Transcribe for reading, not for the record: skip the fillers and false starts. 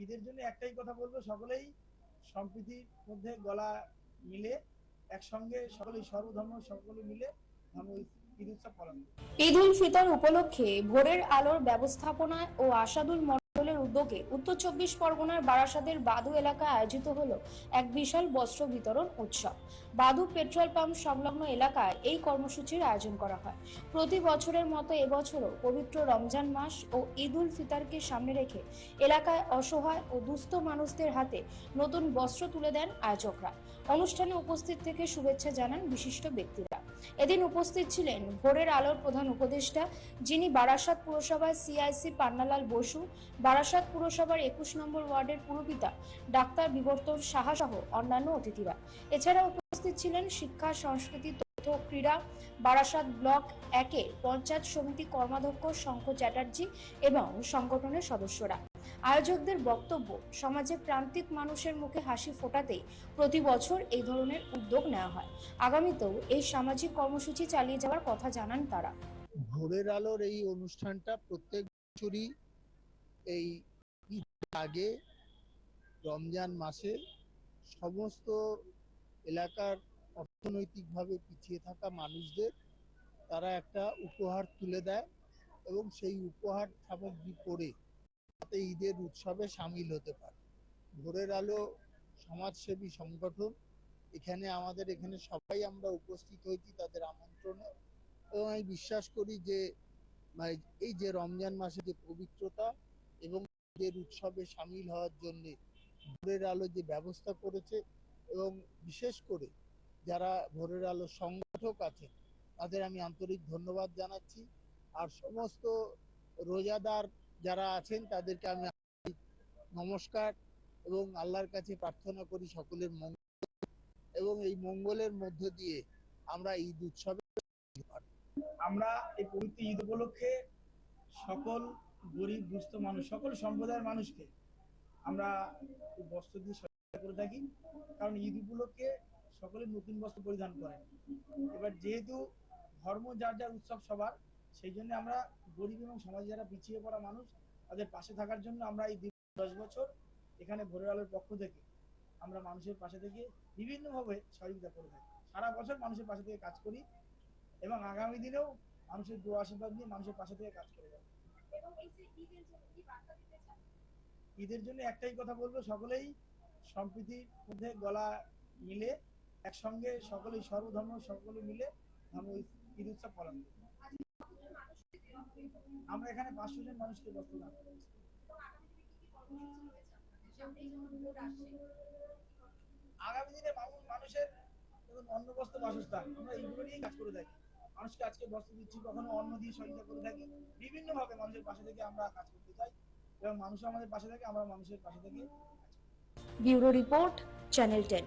ঈদের জন্য একটাই কথা বলবো, সকলেই সম্প্রীতির মধ্যে গলা মিলে একসঙ্গে সকলেই সর্বধর্ম সকলে মিলে ধর্ম ঈদ উৎসব পালন করি। ঈদ উল ফিতর উপলক্ষে ভোরের আলোর ব্যবস্থাপনায় ও আশাদুল মণ্ডলের উদ্যোগে উত্তর 24 পরগনার বারাসাতের বাদু এলাকায় আয়োজিত হলো এক বিশাল বস্ত্র বিতরণ উৎসব। বাদু পেট্রোল পাম্প সংলগ্ন এলাকায় এই কর্মসূচির আয়োজন করা হয়। প্রতি বছরের মতো এবছরও পবিত্র রমজান মাস ও ঈদ উল ফিতরকে সামনে রেখে এলাকায় অসহায় ও দুস্থ মানুষদের হাতে নতুন বস্ত্র তুলে দেন আয়োজকরা। অনুষ্ঠানে উপস্থিত থেকে শুভেচ্ছা জানান বিশিষ্ট ব্যক্তিরা। এদিন উপস্থিত ছিলেন ভোরের আলোর প্রধান উপদেষ্টা, যিনি বারাসাত পুরসভার সিআইসি পান্নালাল বসু, বারাসাত পুরসভার 21 নম্বর ওয়ার্ডের পুরপিতা ডাক্তার বিবর্তন সাহা সহ অন্যান্য অতিথিরা। এছাড়া উপস্থিত ছিলেন শিক্ষা, সংস্কৃতি, তথ্য ও ক্রীড়া বারাসাত ব্লক 1-এর পঞ্চায়েত সমিতি কর্মাধ্যক্ষ শঙ্খ চ্যাটার্জি এবং সংগঠনের সদস্যরা। আয়োজকদের বক্তব্য, সমাজে প্রান্তিক মানুষের মুখে হাসি ফোটাতেই প্রতি বছর এই ধরনের উদ্যোগ নেওয়া হয়। আগামীতেও এই সামাজিক কর্মসূচি চালিয়ে যাওয়ার কথা জানান তারা। ভোরের আলোর এই অনুষ্ঠানটা প্রত্যেক বছরই এই ঈদের আগে রমজান মাসে সমস্ত এলাকার অর্থনৈতিকভাবে পিছিয়ে থাকা মানুষদের তারা একটা উপহার তুলে দেয় এবং সেই উপহার সামগ্রী পরে তাতে ঈদের উৎসবে সামিল হতে পারে। ভোরের আলো সমাজসেবী সংগঠন, আমাদের এখানে সবাই আমরা উপস্থিত হয়েছি তাদের আমন্ত্রণে, এবং আমি বিশ্বাস করি যে এই যে রমজান মাসে যে পবিত্রতা এবং ঈদের উৎসবে সামিল হওয়ার জন্য ভোরের আলো যে ব্যবস্থা করেছে, এবং বিশেষ করে যারা ভোরের আলো সংগঠক আছেন তাদের আমি আন্তরিক ধন্যবাদ জানাচ্ছি। আর সমস্ত রোজাদার যারা আছেন তাদেরকে আমি নমস্কার এবং আল্লাহর কাছে প্রার্থনা করি সকলের মঙ্গল, এবং এই মঙ্গলের মধ্য দিয়ে আমরা ঈদ উৎসবে আমরা এই পবিত্র ঈদ উপলক্ষে সকল গরিব দুস্থ মানুষ, সকল সম্প্রদায়ের মানুষকে আমরা বস্ত্র দিয়ে সহায়তা করে থাকি। কারণ ঈদ উপলক্ষে সকলে নতুন বস্ত্র পরিধান করেন। এবার যেহেতু ধর্ম যার যার উৎসব সবার, সেই জন্য আমরা গরিব এবং সমাজে যারা পিছিয়ে পড়া মানুষ তাদের পাশে থাকার জন্য আমরা এই 10 বছর এখানে ভোরের আলোর পক্ষ থেকে আমরা মানুষের পাশে থেকে বিভিন্নভাবে সহযোগিতা করে থাকি। সারা বছর মানুষের পাশে থেকে কাজ করি এবং আগামী দিনেও মানুষের দোয়া আশীর্বাদ নিয়ে মানুষের পাশে থেকে কাজ করে যাবো। ঈদের জন্য একটাই কথা বলবো, সকলেই সম্প্রীতির মধ্যে গলা মিলে একসঙ্গে সকলেই সর্বধর্ম সকলে মিলে ধর্ম ঈদ উৎসব পালন করি। আমরা এখানে 500 জন মানুষকে বস্ত্র দান করেছি। আগামী দিনে মানুষের অন্ন বস্ত্র বাসস্থান, আমরা এইগুলো নিয়েই কাজ করে থাকি। মানুষকে আজকে বস্ত্র দিচ্ছি, কখনো অন্ন দিয়ে সহযোগিতা করে থাকি। বিভিন্ন ভাবে মানুষের পাশে থেকে আমরা কাজ করতে চাই এবং মানুষ আমাদের পাশে থাকে, আমরা মানুষের পাশে থেকে। Bureau report, channel 10।